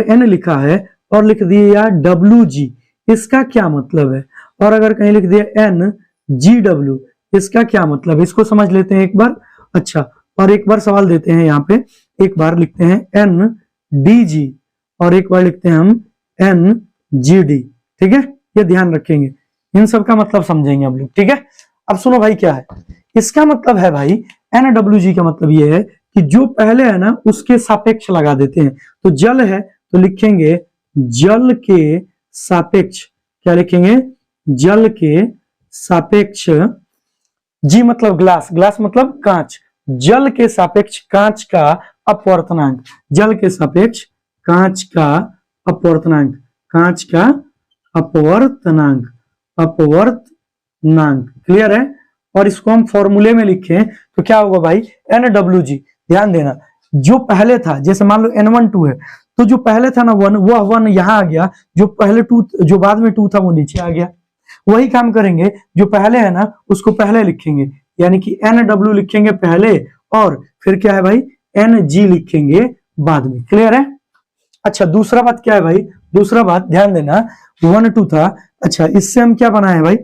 S1: n लिखा है और लिख दिए यार WG, इसका क्या मतलब है, और अगर कहीं लिख दिया NGW, इसका क्या मतलब है, इसको समझ लेते हैं एक बार। अच्छा, और एक बार सवाल देते हैं यहाँ पे, एक बार लिखते हैं NDG, और एक बार लिखते हैं हम NGD, ठीक है। ये ध्यान रखेंगे, इन सब का मतलब समझेंगे हम लोग, ठीक है। अब सुनो भाई क्या है, इसका मतलब है भाई NWG का मतलब ये है कि जो पहले है ना उसके सापेक्ष लगा देते हैं। तो जल है तो लिखेंगे जल के सापेक्ष, क्या लिखेंगे, जल के सापेक्ष, जी मतलब ग्लास, ग्लास मतलब कांच, जल के सापेक्ष कांच का अपवर्तनांक, जल के सापेक्ष कांच का अपवर्तनांक, कांच का अपवर्तनांक, अपवर्तनांक, क्लियर है। और इसको हम फॉर्मूले में लिखें तो क्या होगा भाई, NWG, ध्यान देना जो पहले था, जैसे मान लो N1 2 है, तो जो पहले था ना 1, वह 1 यहाँ आ गया, जो पहले 2, जो बाद में 2 था वो नीचे आ गया। वही काम करेंगे, जो पहले है ना उसको पहले लिखेंगे, यानी कि NW लिखेंगे पहले, और फिर क्या है भाई NG लिखेंगे बाद में। क्लियर है? अच्छा, दूसरा बात क्या है भाई, दूसरा बात ध्यान देना, 1 2 था, अच्छा इससे हम क्या बनाए भाई,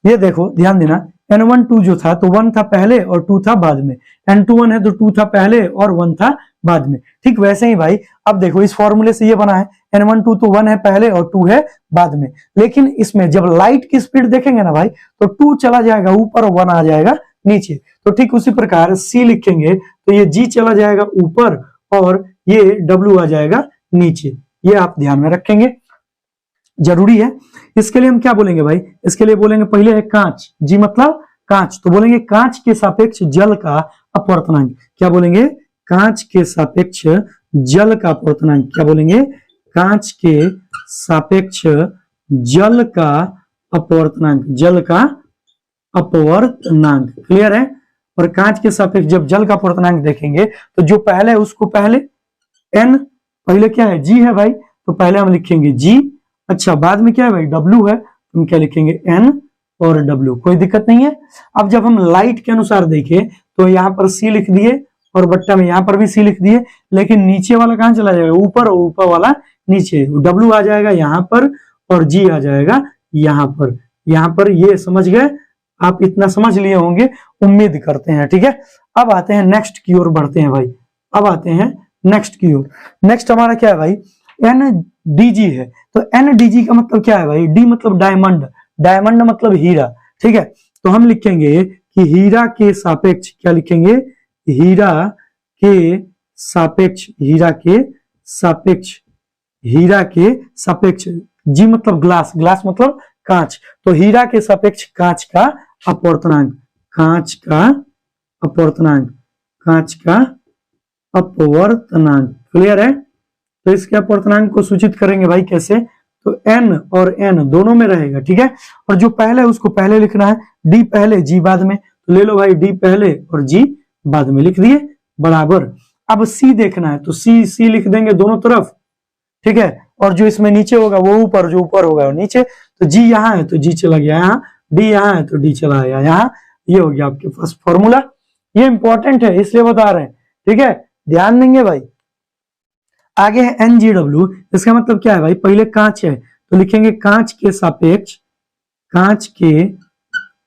S1: ये देखो ध्यान देना, N1 2 जो था तो 1 था पहले और 2 था बाद में, N2 1 है तो 2 था पहले और 1 था बाद में। ठीक वैसे ही भाई अब देखो इस फॉर्मूले से ये बना है, N1 2 तो 1 है पहले और 2 है बाद में, लेकिन इसमें जब लाइट की स्पीड देखेंगे ना भाई तो 2 चला जाएगा ऊपर और 1 आ जाएगा नीचे। तो ठीक उसी प्रकार C लिखेंगे तो ये G चला जाएगा ऊपर और ये W आ जाएगा नीचे। ये आप ध्यान में रखेंगे, जरूरी है। इसके लिए हम क्या बोलेंगे भाई, इसके लिए बोलेंगे पहले है कांच, जी मतलब कांच, तो बोलेंगे कांच के सापेक्ष जल का अपवर्तनांक। क्या बोलेंगे? कांच के सापेक्ष जल का अपवर्तनांक। क्या बोलेंगे? कांच के सापेक्ष जल का अपवर्तनांक, जल का अपवर्तनांक। क्लियर है? और कांच के सापेक्ष जब जल का अपवर्तनांक देखेंगे तो जो पहले है उसको पहले, N पहले क्या है G है भाई, तो पहले हम लिखेंगे G। अच्छा बाद में क्या है भाई W है, हम क्या लिखेंगे N और W, कोई दिक्कत नहीं है। अब जब हम लाइट के अनुसार देखें तो यहाँ पर C लिख दिए और बट्टा में यहाँ पर भी C लिख दिए, लेकिन नीचे वाला कहाँ चला जाएगा, ऊपर, और ऊपर वाला नीचे। W आ जाएगा यहाँ पर और G आ जाएगा यहाँ पर। यहाँ पर ये समझ गए आप, इतना समझ लिए होंगे उम्मीद करते हैं। ठीक है, अब आते हैं नेक्स्ट की ओर बढ़ते हैं भाई, अब आते हैं नेक्स्ट की ओर। नेक्स्ट हमारा क्या है भाई, NDG है, तो NDG का मतलब क्या है भाई, D मतलब डायमंड, डायमंड मतलब हीरा। ठीक है, तो हम लिखेंगे कि हीरा के सापेक्ष, क्या लिखेंगे, हीरा के सापेक्ष, हीरा के सापेक्ष, हीरा के सापेक्ष, G मतलब ग्लास, ग्लास मतलब कांच, तो हीरा के सापेक्ष कांच का अपवर्तनांक, कांच का अपवर्तनांक, कांच का अपवर्तनांक। क्लियर है? तो इसके अपवर्तनांक को सूचित करेंगे भाई कैसे, तो N और N दोनों में रहेगा। ठीक है, और जो पहले है उसको पहले लिखना है, D पहले G बाद में, तो ले लो भाई D पहले और G बाद में लिख दिए बराबर। अब C देखना है तो C लिख देंगे दोनों तरफ। ठीक है, और जो इसमें नीचे होगा वो ऊपर, जो ऊपर होगा वो नीचे, तो G यहाँ है तो G चला गया यहाँ, D यहाँ है तो D चला गया यहाँ। ये हो गया आपके पास फॉर्मूला। ये इंपॉर्टेंट है इसलिए बता रहे हैं। ठीक है, ध्यान देंगे भाई। आगे है NGW, इसका मतलब क्या है भाई, पहले कांच है तो लिखेंगे कांच के सापेक्ष, कांच के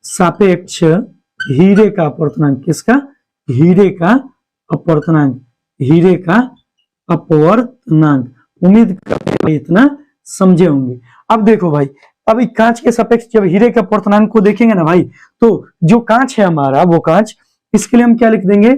S1: सापेक्ष हीरे का अपवर्तनांक। किसका? हीरे का अपवर्तनांक, हीरे का अपवर्तनांक। उम्मीद करते हैं इतना समझे होंगे। अब देखो भाई, अब कांच के सापेक्ष जब हीरे के अपवर्तनांक को देखेंगे ना भाई, तो जो कांच है हमारा वो कांच, इसके लिए हम क्या लिख देंगे,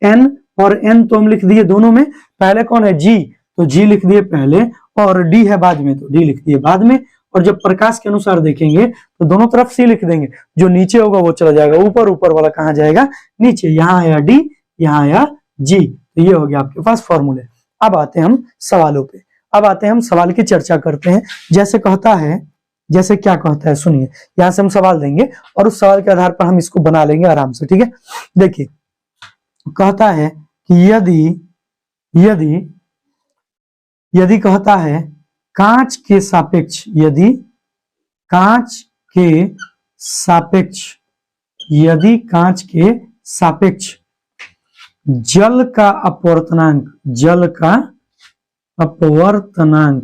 S1: N और N तो हम लिख दिए दोनों में, पहले कौन है G, तो G लिख दिए पहले, और D है बाद में तो D लिख दिए बाद में। और जब प्रकाश के अनुसार देखेंगे तो दोनों तरफ C लिख देंगे, जो नीचे होगा वो चला जाएगा ऊपर, ऊपर वाला कहाँ जाएगा, नीचे। यहाँ आया D, यहाँ आया G, तो ये हो गया आपके पास फॉर्मूले। अब आते हैं हम सवालों पे, अब आते हैं हम सवाल की चर्चा करते हैं। जैसे कहता है, जैसे क्या कहता है सुनिए, यहां से हम सवाल देंगे और उस सवाल के आधार पर हम इसको बना लेंगे आराम से। ठीक है, देखिए कहता है कि यदि यदि यदि कहता है कांच के सापेक्ष, यदि कांच के सापेक्ष, यदि कांच के सापेक्ष जल का अपवर्तनांक, जल का अपवर्तनांक,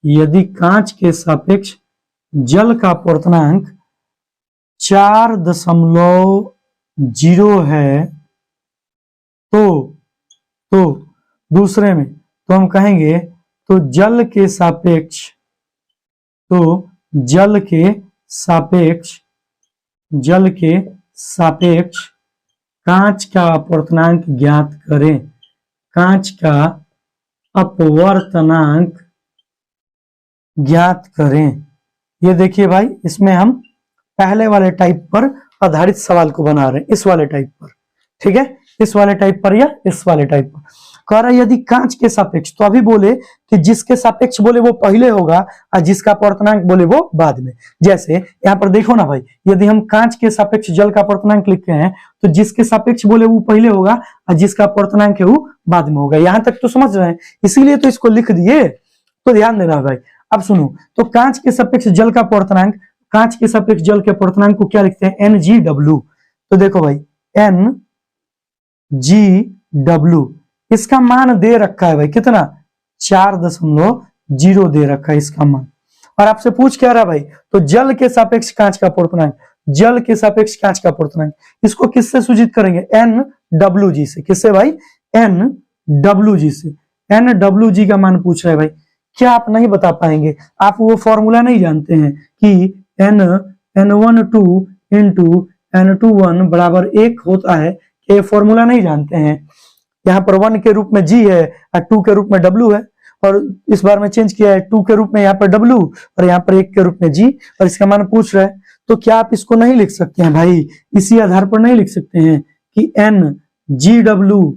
S1: यदि कांच के सापेक्ष जल का अपवर्तनांक 4.0 है तो दूसरे में तो हम कहेंगे तो जल के सापेक्ष, तो जल के सापेक्ष, जल के सापेक्ष कांच का अपवर्तनांक ज्ञात करें, कांच का अपवर्तनांक ज्ञात करें। ये देखिए भाई, इसमें हम पहले वाले टाइप पर आधारित सवाल को बना रहे हैं, इस वाले टाइप पर। ठीक है, इस वाले टाइप पर या इस वाले टाइप पर। कह रहा है यदि कांच के सापेक्ष, तो अभी बोले कि जिसके सापेक्ष बोले वो पहले होगा और जिसका अपवर्तनांक बोले वो बाद में। जैसे यहाँ पर देखो ना भाई, यदि हम कांच के सापेक्ष जल का अपवर्तनांक लिखते हैं तो जिसके सापेक्ष बोले वो पहले होगा और जिसका अपवर्तनांक है वो बाद में होगा। यहां तक तो समझ रहे हैं, इसीलिए तो इसको लिख दिए, तो ध्यान देना भाई। अब सुनो, तो कांच के सापेक्ष जल का अपवर्तनांक, कांच के सापेक्ष जल के अपवर्तनांक को क्या लिखते हैं, NgW। तो देखो भाई NgW, इसका मान दे रखा है भाई कितना, 4.0 दे रखा है इसका मान। और आपसे पूछ क्या रहा भाई, तो जल के सापेक्ष कांच का अपवर्तनांक, जल के सापेक्ष कांच का अपवर्तनांक, इसको किससे सूचित करेंगे, NWG से। किससे भाई, NWG से। NWG का मान पूछ रहा है भाई, क्या आप नहीं बता पाएंगे, आप वो फॉर्मूला नहीं जानते हैं कि N12 इंटू N21 बराबर 1 होता है, ये फॉर्मूला नहीं जानते हैं। यहाँ पर 1 के रूप में G है और 2 के रूप में W है, और इस बार में चेंज किया है 2 के रूप में यहाँ पर W और यहाँ पर 1 के रूप में G, और इसका मान पूछ रहा है। तो क्या आप इसको नहीं लिख सकते हैं भाई, इसी आधार पर नहीं लिख सकते हैं कि NgW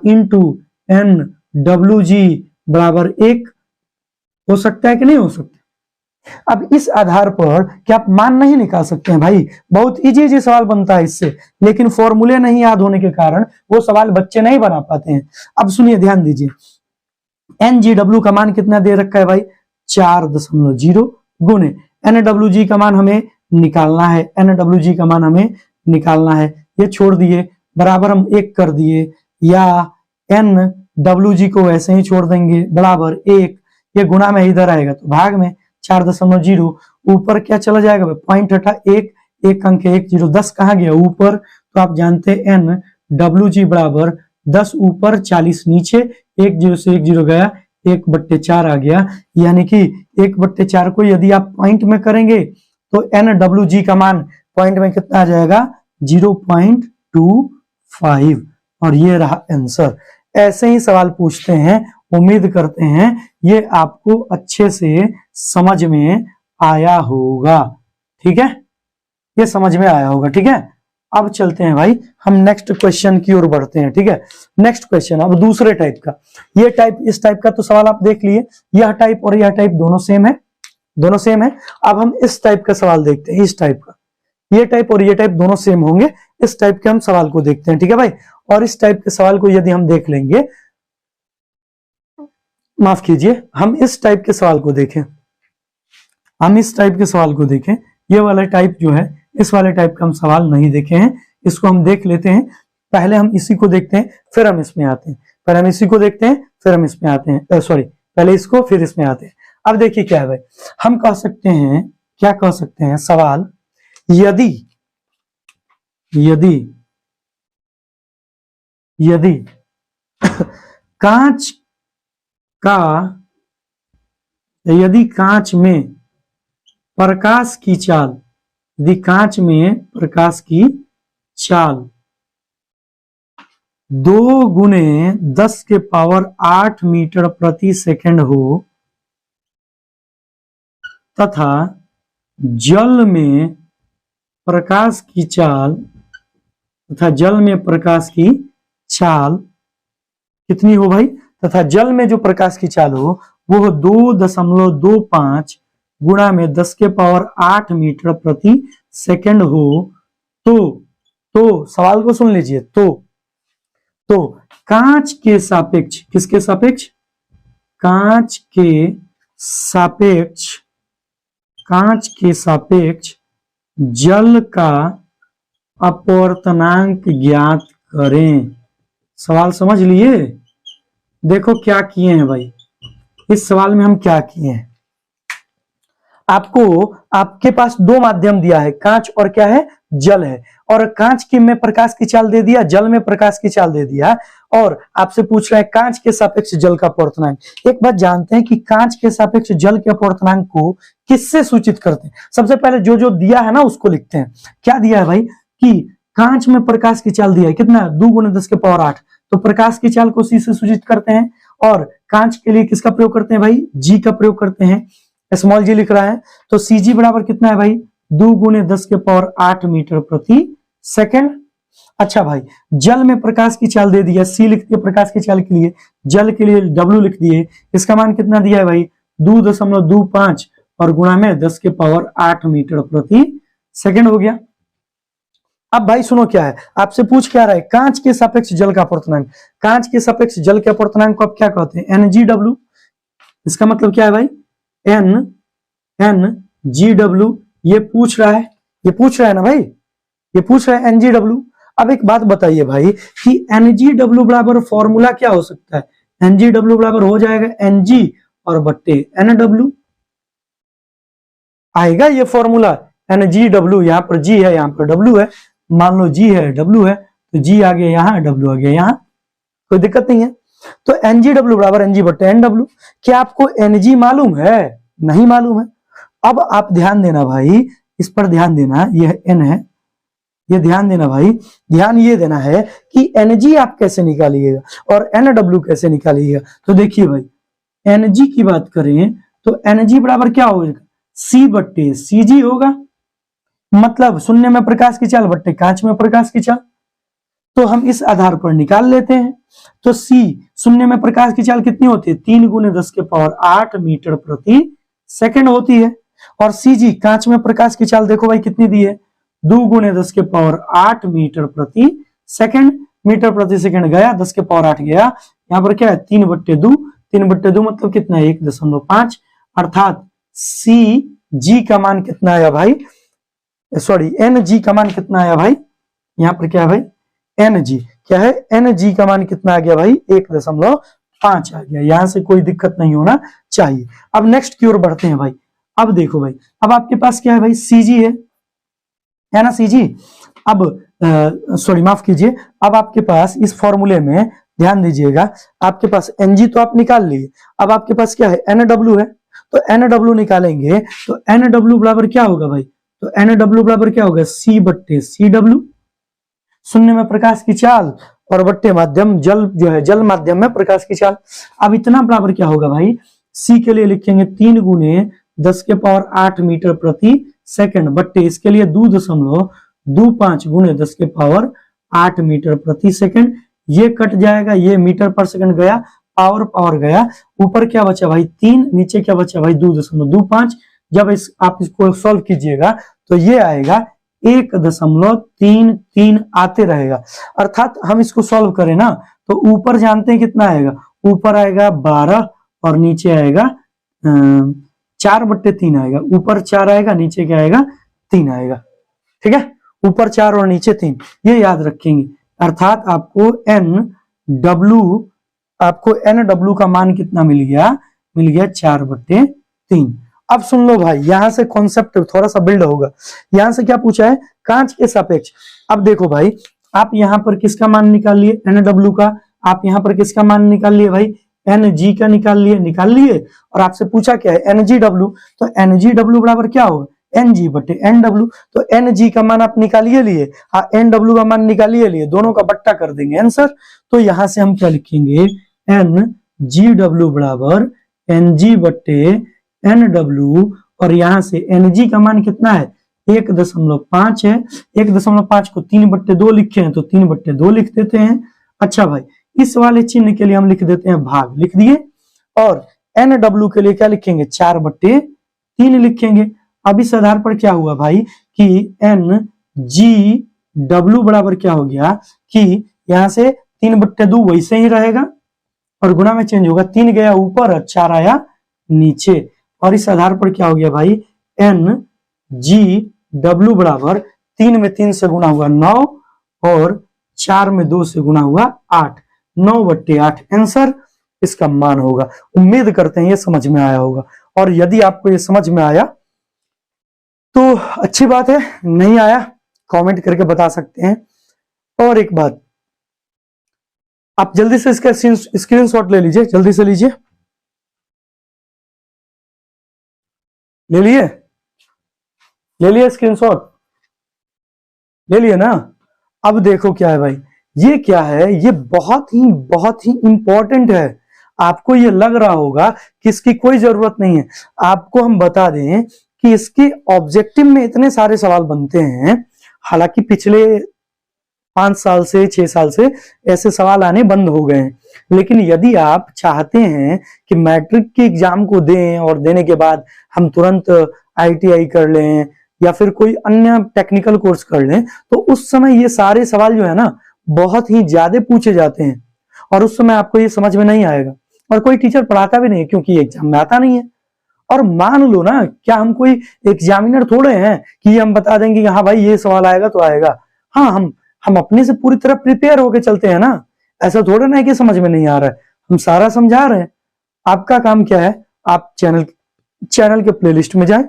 S1: इंटू NWG बराबर 1 हो सकता है कि नहीं हो सकता। अब इस आधार पर क्या आप मान नहीं निकाल सकते हैं भाई, बहुत इजी सवाल बनता है इससे, लेकिन फॉर्मूले नहीं याद होने के कारण वो सवाल बच्चे नहीं बना पाते हैं। अब सुनिए, ध्यान दीजिए, NgW का मान कितना दे रखा है भाई, 4.0 गुने NWG का मान हमें निकालना है, NWG का मान हमें निकालना है, ये छोड़ दिए, बराबर हम 1 कर दिए, या NWG को ऐसे ही छोड़ देंगे बराबर 1, ये गुणा में इधर आएगा तो भाग में 4.0, ऊपर क्या चला जाएगा, पॉइंट हटा 1, 1 अंक 1 0, 10 कहाँ गया ऊपर, तो आप जानते हैं NWG बराबर 10 ऊपर 40 नीचे, 1 0 से 1 0 गया, 1/4 आ गया, यानी कि 1/4 को यदि आप पॉइंट में करेंगे तो NWG का मान पॉइंट में कितना आ जाएगा, 0.25, और ये रहा आंसर। ऐसे ही सवाल पूछते हैं, उम्मीद करते हैं ये आपको अच्छे से समझ में आया होगा, ठीक है, ये समझ में आया होगा, ठीक है। अब चलते हैं भाई, हम नेक्स्ट क्वेश्चन की ओर बढ़ते हैं, ठीक है। नेक्स्ट क्वेश्चन अब दूसरे टाइप का, ये टाइप, इस टाइप का तो सवाल आप देख लिए, यह टाइप और यह टाइप दोनों सेम है, दोनों सेम है। अब हम इस टाइप का सवाल देखते हैं, इस टाइप का, ये टाइप और ये टाइप दोनों सेम होंगे, इस टाइप के हम सवाल को देखते हैं, ठीक है भाई। और इस टाइप के सवाल को यदि हम देख लेंगे, माफ कीजिए, हम इस टाइप के सवाल को देखें, हम इस टाइप के सवाल को देखें, ये वाला टाइप जो है, इस वाले टाइप का हम सवाल नहीं देखे हैं, इसको हम देख लेते हैं। पहले हम इसी को देखते हैं, फिर हम इसमें आते हैं, पहले हम इसी को देखते हैं, फिर हम इसमें आते हैं, सॉरी, पहले इसको फिर इसमें आते हैं। अब देखिए क्या है भाई, हम कह सकते हैं, क्या कह सकते हैं, सवाल, यदि यदि यदि कांच का, यदि कांच में प्रकाश की चाल, यदि कांच में प्रकाश की चाल 2 गुने 10⁸ मीटर प्रति सेकंड हो तथा जल में प्रकाश की चाल, तथा जल में प्रकाश की चाल कितनी हो भाई, तथा जल में जो प्रकाश की चाल हो वो 2.25 गुणा में 10⁸ मीटर प्रति सेकंड हो, तो सवाल को सुन लीजिए, तो कांच के सापेक्ष, किसके सापेक्ष, कांच के सापेक्ष, कांच के सापेक्ष जल का अपवर्तनांक ज्ञात करें। सवाल समझ लिए, देखो क्या किए हैं भाई, इस सवाल में हम क्या किए हैं, आपको, आपके पास 2 माध्यम दिया है, कांच और क्या है, जल है, और कांच के में प्रकाश की चाल दे दिया, जल में प्रकाश की चाल दे दिया, और आपसे पूछ रहा है कांच के सापेक्ष जल का अपवर्तनांक। एक बात जानते हैं कि कांच के सापेक्ष जल के अपवर्तनांक को किससे सूचित करते हैं, सबसे पहले जो दिया है ना उसको लिखते हैं। क्या दिया है भाई, कि कांच में प्रकाश की चाल दिया है कितना, 2 गुने 10⁸, तो प्रकाश की चाल को सी से सूचित करते हैं, और कांच के लिए किसका प्रयोग करते हैं भाई, जी का प्रयोग करते हैं, स्मॉल जी लिख रहा है, तो सी जी बराबर कितना है भाई, 2 गुने 10⁸ मीटर प्रति सेकंड। अच्छा भाई, जल में प्रकाश की चाल दे दिया, सी लिख दिया प्रकाश की चाल के लिए, जल के लिए डब्ल्यू लिख दिए। इसका मान कितना दिया है भाई, 2.25 और गुणा में 10 के पावर 8 मीटर प्रति सेकंड हो गया। अब भाई सुनो क्या है, आपसे पूछ क्या रहा है, कांच के सापेक्ष जल का अपवर्तनांक। कांच के सापेक्ष जल के अपवर्तनांक को आप क्या कहते हैं, NgW। इसका मतलब क्या है भाई, NgW। ये पूछ रहा है, ये पूछ रहा है ना भाई, ये पूछ रहा है NgW। अब एक बात बताइए भाई कि NgW बराबर फॉर्मूला क्या हो सकता है, NgW बराबर हो जाएगा Ng और बट्टे NW आएगा ये फॉर्मूला। NgW, यहाँ पर G है, यहाँ पर W है, मान लो G है W है, तो G आ गया यहाँ, W आ गया यहाँ, कोई दिक्कत नहीं है। तो NgW बराबर Ng बट्टे NW। क्या आपको Ng मालूम है, नहीं मालूम है। अब आप ध्यान देना भाई, इस पर ध्यान देना, यह N है, ये ध्यान देना भाई, ध्यान ये देना है कि Ng आप कैसे निकालिएगा और NW कैसे निकालिएगा। तो देखिए भाई, Ng की बात करें तो Ng बराबर क्या होगा, C बट्टे Cg होगा, मतलब शून्य में प्रकाश की चाल बट्टे कांच में प्रकाश की चाल। तो हम इस आधार पर निकाल लेते हैं। तो C शून्य में प्रकाश की चाल कितनी होती है, 3 × 10 के पावर 8 मीटर प्रति सेकंड होती है। और Cg कांच में प्रकाश की चाल देखो भाई कितनी दी है, 2 × 10 के पावर 8 मीटर प्रति सेकंड। मीटर प्रति सेकंड गया, 10 के पावर 8 गया, यहाँ पर क्या है 3/2, 3/2 मतलब कितना है 1.5, अर्थात Cg का मान कितना आया भाई, सॉरी Ng का मान कितना आया भाई, यहाँ पर क्या है भाई Ng क्या है, Ng का मान कितना आ गया भाई 1.5 आ गया। यहां से कोई दिक्कत नहीं होना चाहिए। अब नेक्स्ट की ओर बढ़ते हैं भाई। अब देखो भाई, अब आपके पास क्या है भाई, Cg है ना Cg। अब सॉरी माफ कीजिए, अब आपके पास इस फॉर्मूले में ध्यान दीजिएगा, आपके पास Ng तो आप निकाल लिए, अब आपके पास क्या है NW है, तो NW निकालेंगे तो NW बराबर क्या होगा भाई, तो NW बराबर क्या होगा, C बट्टे CW, शून्य में प्रकाश की चाल और बट्टे माध्यम जल जो है, जल माध्यम में प्रकाश की चाल। अब इतना बराबर क्या होगा भाई, C के लिए लिखेंगे 3 × 10 के पावर 8 मीटर प्रति सेकंड बट्टे इसके लिए 2.25 × 10 के पावर 8 मीटर प्रति सेकंड। ये कट जाएगा, ये मीटर पर सेकंड गया, पावर पावर गया, ऊपर क्या बचा भाई 3, नीचे क्या बचा भाई 2.25। जब आप इसको सॉल्व कीजिएगा तो ये आएगा 1.33 आते रहेगा। अर्थात हम इसको सॉल्व करें ना तो ऊपर जानते हैं कितना आएगा, ऊपर आएगा 12 और नीचे आएगा 4/3 आएगा, ऊपर 4 आएगा, नीचे क्या आएगा 3 आएगा, ठीक है, ऊपर 4 और नीचे 3, ये याद रखेंगे। अर्थात आपको NW का मान कितना मिल गया, मिल गया 4/3। अब सुन लो भाई, यहां से कॉन्सेप्ट थोड़ा सा बिल्ड होगा। यहां से क्या पूछा है, कांच के सापेक्ष। अब देखो भाई, आप यहां पर किसका मान निकाल लिए, NW का, आप यहां पर किसका मान निकाल लिए भाई, Ng का निकाल लिए, और आपसे पूछा क्या है NgW, तो NgW बराबर क्या होगा, Ng बटे NW। तो Ng का मान आप निकालिए लिए, NW का मान निकालिए लिए, दोनों का बट्टा कर देंगे आंसर। तो यहां से हम क्या लिखेंगे, NgW बराबर Ng बटे NW, और यहां से Ng का मान कितना है 1.5 है, 1.5 को 3/2 लिखे हैं तो 3/2 लिख देते हैं। अच्छा भाई, इस वाले चिन्ह के लिए हम लिख देते हैं भाग, लिख दिए, और NW के लिए क्या लिखेंगे 4/3 लिखेंगे। अब इस आधार पर क्या हुआ भाई कि NgW बराबर क्या हो गया कि यहां से 3/2 वैसे ही रहेगा और गुणा में चेंज होगा, 3 गया ऊपर और 4 आया नीचे, और इस आधार पर क्या हो गया भाई NgW बराबर 3 में 3 से गुणा हुआ 9 और 4 में 2 से गुणा हुआ 8, 9/8 आंसर इसका मान होगा। उम्मीद करते हैं ये समझ में आया होगा, और यदि आपको ये समझ में आया तो अच्छी बात है, नहीं आया कमेंट करके बता सकते हैं। और एक बात, आप जल्दी से इसका स्क्रीनशॉट ले लीजिए, जल्दी से लीजिए, ले लिए स्क्रीनशॉट, ले लिए ना। अब देखो क्या है भाई, ये क्या है, ये बहुत ही इंपॉर्टेंट है। आपको ये लग रहा होगा कि इसकी कोई जरूरत नहीं है, आपको हम बता दें कि इसके ऑब्जेक्टिव में इतने सारे सवाल बनते हैं। हालांकि पिछले 5 साल से 6 साल से ऐसे सवाल आने बंद हो गए हैं। लेकिन यदि आप चाहते हैं कि मैट्रिक के एग्जाम को दें और देने के बाद हम तुरंत ITI कर लें या फिर कोई अन्य टेक्निकल कोर्स कर लें, तो उस समय ये सारे सवाल जो है ना बहुत ही ज्यादा पूछे जाते हैं और उस समय आपको ये समझ में नहीं आएगा और कोई टीचर पढ़ाता भी नहीं क्योंकि एग्जाम में आता नहीं है। और मान लो ना, क्या हम कोई एग्जामिनर थोड़े हैं कि हम बता देंगे कि हाँ भाई ये सवाल आएगा तो आएगा। हाँ, हम अपने से पूरी तरह प्रिपेयर होके चलते हैं ना। ऐसा थोड़ा ना है कि समझ में नहीं आ रहा है, हम सारा समझा रहे हैं। आपका काम क्या है, आप चैनल के प्लेलिस्ट में जाएं,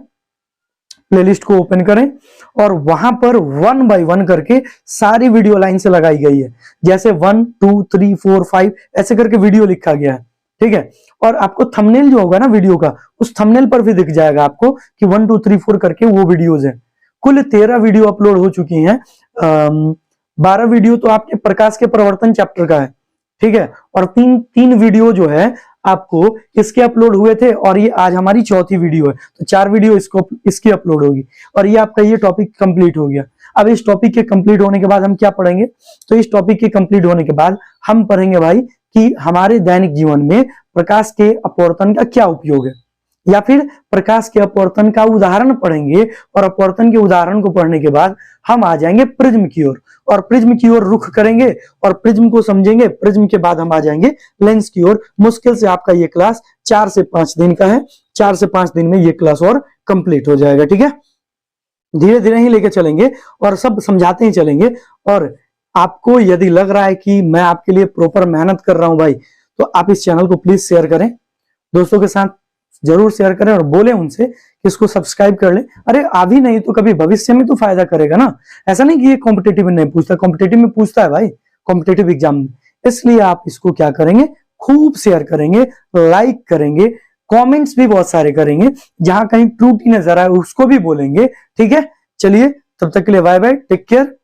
S1: प्लेलिस्ट को ओपन करें और वहां पर 1 बाय 1 करके सारी वीडियो लाइन से लगाई गई है। जैसे 1 2 3 4 5 ऐसे करके वीडियो लिखा गया है, ठीक है। और आपको थंबनेल जो होगा ना वीडियो का, उस थंबनेल पर भी दिख जाएगा आपको कि 1 2 3 4 करके वो वीडियोज हैं। कुल 13 वीडियो अपलोड हो चुकी हैं। 12 वीडियो तो आपके प्रकाश के प्रवर्तन चैप्टर का है, ठीक है। और तीन वीडियो जो है आपको इसके अपलोड हुए थे और ये आज हमारी चौथी वीडियो है, तो 4 वीडियो इसकी अपलोड होगी और ये आपका ये टॉपिक कंप्लीट हो गया। अब इस टॉपिक के कंप्लीट होने के बाद हम क्या पढ़ेंगे, तो इस टॉपिक के कंप्लीट होने के बाद हम पढ़ेंगे भाई कि हमारे दैनिक जीवन में प्रकाश के अपवर्तन का क्या उपयोग है, या फिर प्रकाश के अपवर्तन का उदाहरण पढ़ेंगे और अपवर्तन के उदाहरण को पढ़ने के बाद हम आ जाएंगे प्रिज्म की ओर और प्रिज्म की ओर रुख करेंगे और प्रिज्म को समझेंगे। प्रिज्म के बाद हम आ जाएंगे लेंस की ओर। मुश्किल से आपका ये क्लास 4 से 5 दिन का है, 4 से 5 दिन में ये क्लास और कंप्लीट हो जाएगा, ठीक है। धीरे धीरे ही लेके चलेंगे और सब समझाते ही चलेंगे। और आपको यदि लग रहा है कि मैं आपके लिए प्रॉपर मेहनत कर रहा हूं भाई, तो आप इस चैनल को प्लीज शेयर करें, दोस्तों के साथ जरूर शेयर करें और बोले उनसे कि इसको सब्सक्राइब कर ले। अरे अभी नहीं तो कभी भविष्य में तो फायदा करेगा ना। ऐसा नहीं कि ये कॉम्पिटेटिव में नहीं पूछता, कॉम्पिटेटिव में पूछता है भाई, कॉम्पिटेटिव एग्जाम में। इसलिए आप इसको क्या करेंगे, खूब शेयर करेंगे, लाइक करेंगे, कमेंट्स भी बहुत सारे करेंगे, जहां कहीं त्रुटि नजर आए उसको भी बोलेंगे, ठीक है। चलिए तब तक के लिए बाय बाय, टेक केयर।